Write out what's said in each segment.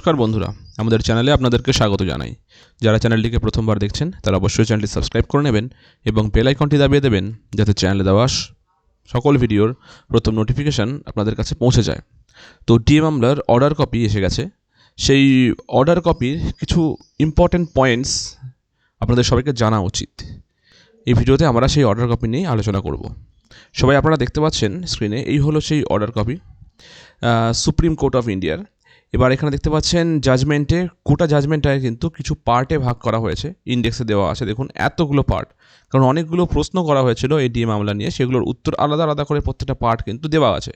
নমস্কার বন্ধুরা, আমাদের চ্যানেলে আপনাদেরকে স্বাগত জানাই। যারা চ্যানেলটিকে প্রথমবার দেখছেন তারা অবশ্যই চ্যানেলটি সাবস্ক্রাইব করে নেবেন এবং বেল আইকনটি দাবিয়ে দেবেন যাতে চ্যানেলে দেওয়া সকল ভিডিওর প্রথম নোটিফিকেশান আপনাদের কাছে পৌঁছে যায়। তো ডিএ মামলার অর্ডার কপি এসে গেছে। সেই অর্ডার কপির কিছু ইম্পর্টেন্ট পয়েন্টস আপনাদের সবাইকে জানা উচিত। এই ভিডিওতে আমরা সেই অর্ডার কপি নিয়ে আলোচনা করব। সবাই আপনারা দেখতে পাচ্ছেন স্ক্রিনে, এই হলো সেই order copy supreme court of ইন্ডিয়ার। এবার এখানে দেখতে পাচ্ছেন জাজমেন্টে, গোটা জাজমেন্টটাকে কিন্তু কিছু পার্টে ভাগ করা হয়েছে, ইন্ডেক্সে দেওয়া আছে। দেখুন এতগুলো পার্ট, কারণ অনেকগুলো প্রশ্ন করা হয়েছিল এই ডিএ মামলা নিয়ে, সেগুলোর উত্তর আলাদা আলাদা করে প্রত্যেকটা পার্ট কিন্তু দেওয়া আছে,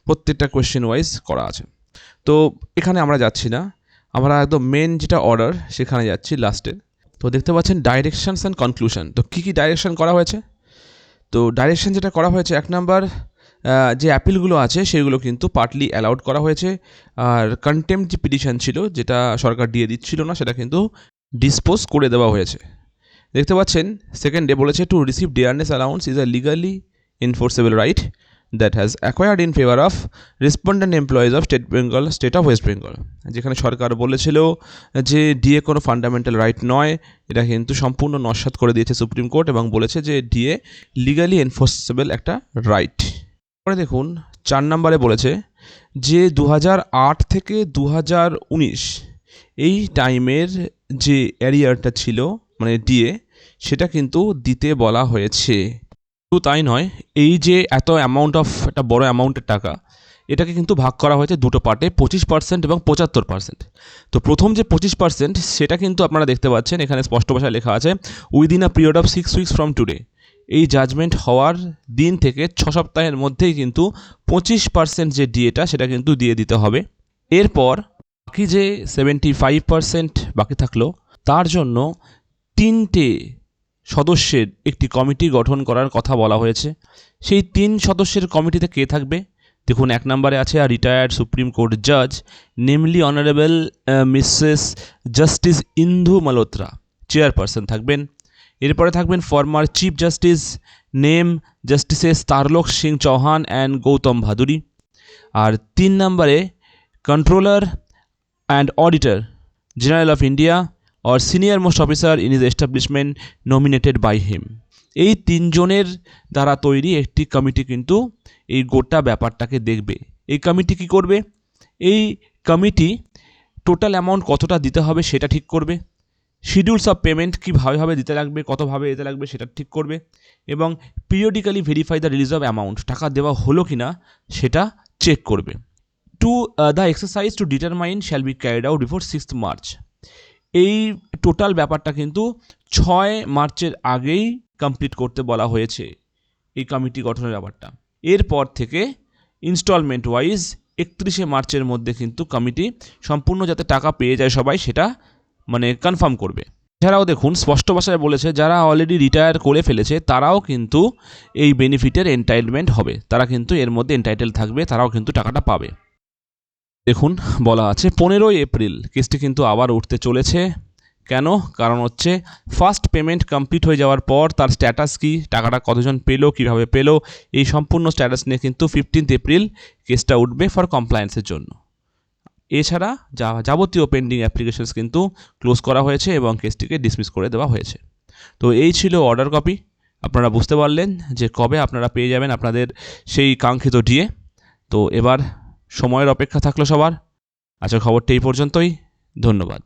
প্রত্যেকটা কোয়েশ্চেন ওয়াইজ করা আছে। তো এখানে আমরা যাচ্ছি না, আমরা একদম মেন যেটা অর্ডার সেখানে যাচ্ছি লাস্টে। তো দেখতে পাচ্ছেন ডাইরেকশনস অ্যান্ড কনক্লুশন। তো কী কী ডাইরেকশন করা হয়েছে? তো ডাইরেকশন যেটা করা হয়েছে, 1 নাম্বার যে অ্যাপিলগুলো আছে সেগুলো কিন্তু পার্টলি অ্যালাউড করা হয়েছে। আর কন্টেম্পট যে পিটিশন ছিল, যেটা সরকার দিয়ে দিচ্ছিল না, সেটা কিন্তু ডিসপোজ করে দেওয়া হয়েছে। দেখতে পাচ্ছেন সেকেন্ডে বলেছে to receive dearness allowance is a legally enforceable right that has acquired in favour of respondent employees of state of West Bengal. যেখানে সরকার বলেছিল যে ডিএ কোনো ফান্ডামেন্টাল রাইট নয়, এটা কিন্তু সম্পূর্ণ নস্যাৎ করে দিয়েছে সুপ্রিম কোর্ট এবং বলেছে যে ডিএ লিগালি এনফোর্সেবল একটা রাইট। পরে দেখুন 4 নম্বরে বলেছে যে 2008 থেকে 2019 এই টাইমের যে অ্যারিয়ারটা ছিল মানে ডিএ, সেটা কিন্তু দিতে বলা হয়েছে। তো তাই নয়, এই যে এত অ্যামাউন্ট অফ একটা বড় অ্যামাউন্টের টাকা, এটাকে কিন্তু ভাগ করা হয়েছে দুটো পার্টে, 25% এবং 75%। তো প্রথম যে 25% সেটা কিন্তু আপনারা দেখতে পাচ্ছেন এখানে স্পষ্ট ভাষায় লেখা আছে within a period of 6 weeks from today. এই জাজমেন্ট হওয়ার দিন থেকে 6 সপ্তাহের মধ্যেই কিন্তু 25% যে ডিএটা সেটা কিন্তু দিয়ে দিতে হবে। এরপর বাকি যে 75% বাকি থাকলো, তার জন্য 3টে সদস্যের একটি কমিটি গঠন করার কথা বলা হয়েছে। সেই 3 সদস্যের কমিটিতে কে থাকবে? দেখুন 1 নম্বরে আছে আর রিটায়ার্ড সুপ্রিম কোর্ট জাজ namely honourable Mrs justice Indu Malhotra, chairperson থাকবেন। এরপরে থাকবেন former chief justice name justices Tarlok Singh Chauhan and Gautam Bhaduri. আর 3 নম্বরে controller and auditor general of India or senior most officer in his establishment nominated by him। এই 3 জনের দ্বারা তৈরি একটি কমিটি কিন্তু এই গোটা ব্যাপারটাকে দেখবে। এই কমিটি কি করবে? এই কমিটি টোটাল অ্যামাউন্ট কতটা দিতে হবে সেটা ঠিক করবে, শিডিউলস অফ পেমেন্ট কীভাবে দিতে লাগবে, কতভাবে দিতে লাগবে সেটা ঠিক করবে, এবং periodically verify the release of amount, টাকা দেওয়া হলো কি না সেটা চেক করবে। The exercise to determine shall be carried out before 6th March. এই টোটাল ব্যাপারটা কিন্তু 6 মার্চের আগেই কমপ্লিট করতে বলা হয়েছে এই কমিটি গঠনের ব্যাপারটা। এরপর থেকে ইনস্টলমেন্ট ওয়াইজ 31শে মার্চের মধ্যে কিন্তু কমিটি সম্পূর্ণ যাতে টাকা পেয়ে যায় সবাই, সেটা মানে কনফার্ম করবে। এছাড়াও দেখুন স্পষ্ট ভাষায় বলেছে যারা অলরেডি রিটায়ার করে ফেলেছে তারাও কিন্তু এই বেনিফিটের এন্টাইটলমেন্ট হবে, তারা কিন্তু এর মধ্যে এন্টাইটেল থাকবে, তারাও কিন্তু টাকাটা পাবে। দেখুন বলা আছে 15ই এপ্রিল কেসটি কিন্তু আবার উঠতে চলেছে। কেন? কারণ হচ্ছে ফার্স্ট পেমেন্ট কমপ্লিট হয়ে যাওয়ার পর তার স্ট্যাটাস কি, টাকাটা কতজন পেলো, কীভাবে পেলো, এই সম্পূর্ণ স্ট্যাটাস নিয়ে কিন্তু 15th এপ্রিল কেসটা উঠবে ফর কমপ্লায়েন্সের জন্য। এছাড়া যাবতীয় পেন্ডিং অ্যাপ্লিকেশনস কিন্তু ক্লোজ করা হয়েছে এবং কেসটিকে ডিসমিস করে দেওয়া হয়েছে। তো এই ছিল অর্ডার কপি। আপনারা বুঝতে পারলেন যে কবে আপনারা পেয়ে যাবেন আপনাদের সেই কাঙ্ক্ষিত ডিএ। তো এবার সময়ের অপেক্ষা থাকলো সবার। আজকের খবরটা এই পর্যন্তই। ধন্যবাদ।